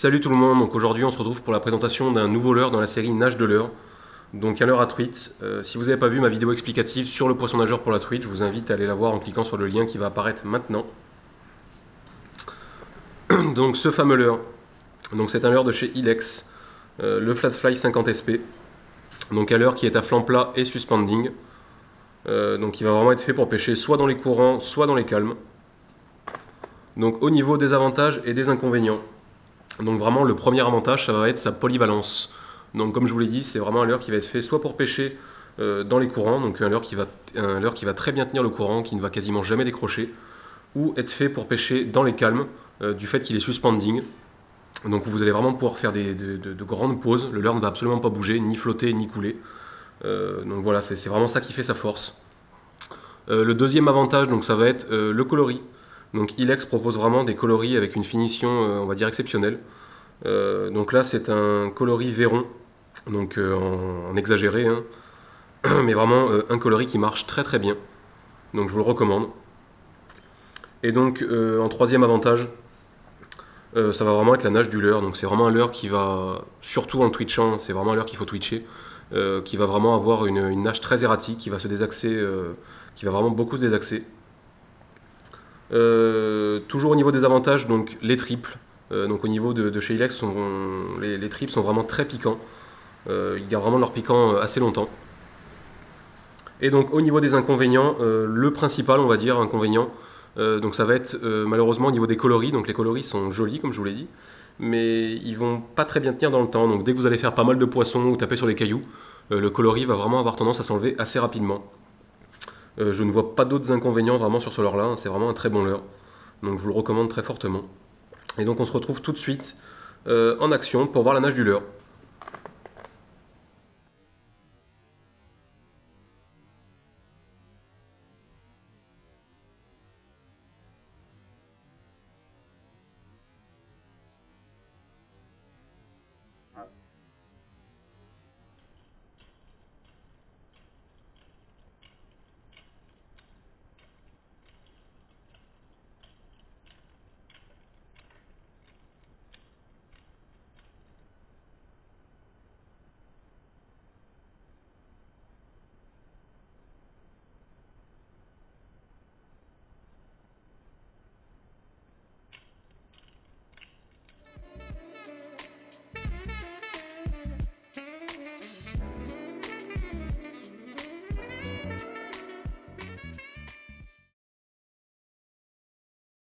Salut tout le monde, donc aujourd'hui on se retrouve pour la présentation d'un nouveau leurre dans la série Nage de leurre. Donc un leurre à truite. Si vous n'avez pas vu ma vidéo explicative sur le poisson nageur pour la truite, je vous invite à aller la voir en cliquant sur le lien qui va apparaître maintenant. Donc ce fameux leurre, c'est un leurre de chez Ilex, le Flatfly 50 SP. Donc un leurre qui est à flanc plat et suspending. Donc il va vraiment être fait pour pêcher soit dans les courants, soit dans les calmes. Donc au niveau des avantages et des inconvénients. Donc vraiment le premier avantage, ça va être sa polyvalence. Donc comme je vous l'ai dit, c'est vraiment un leurre qui va être fait soit pour pêcher dans les courants, donc un leurre qui va très bien tenir le courant, qui ne va quasiment jamais décrocher, ou être fait pour pêcher dans les calmes, du fait qu'il est suspending. Donc vous allez vraiment pouvoir faire de grandes pauses, le leurre ne va absolument pas bouger, ni flotter, ni couler. Donc voilà, c'est vraiment ça qui fait sa force. Le deuxième avantage, donc ça va être le coloris. Donc Ilex propose vraiment des coloris avec une finition, on va dire, exceptionnelle. Donc là, c'est un coloris Véron, donc en exagéré, hein, mais vraiment un coloris qui marche très très bien. Donc je vous le recommande. Et donc en troisième avantage, ça va vraiment être la nage du leurre. Donc c'est vraiment un leurre qui va, surtout en twitchant, c'est vraiment un leurre qu'il faut twitcher, qui va vraiment avoir une nage très erratique, qui va se désaxer, qui va vraiment beaucoup se désaxer. Toujours au niveau des avantages, donc les triples. Donc au niveau de chez Ilex, les triples sont vraiment très piquants. Ils gardent vraiment leur piquant assez longtemps. Et donc au niveau des inconvénients, le principal, on va dire, inconvénient, donc ça va être malheureusement au niveau des coloris. Donc les coloris sont jolis, comme je vous l'ai dit, mais ils vont pas très bien tenir dans le temps. Donc dès que vous allez faire pas mal de poissons ou taper sur les cailloux, le coloris va vraiment avoir tendance à s'enlever assez rapidement. Je ne vois pas d'autres inconvénients vraiment sur ce leurre-là, hein. C'est vraiment un très bon leurre. Donc je vous le recommande très fortement. Et donc on se retrouve tout de suite en action pour voir la nage du leurre.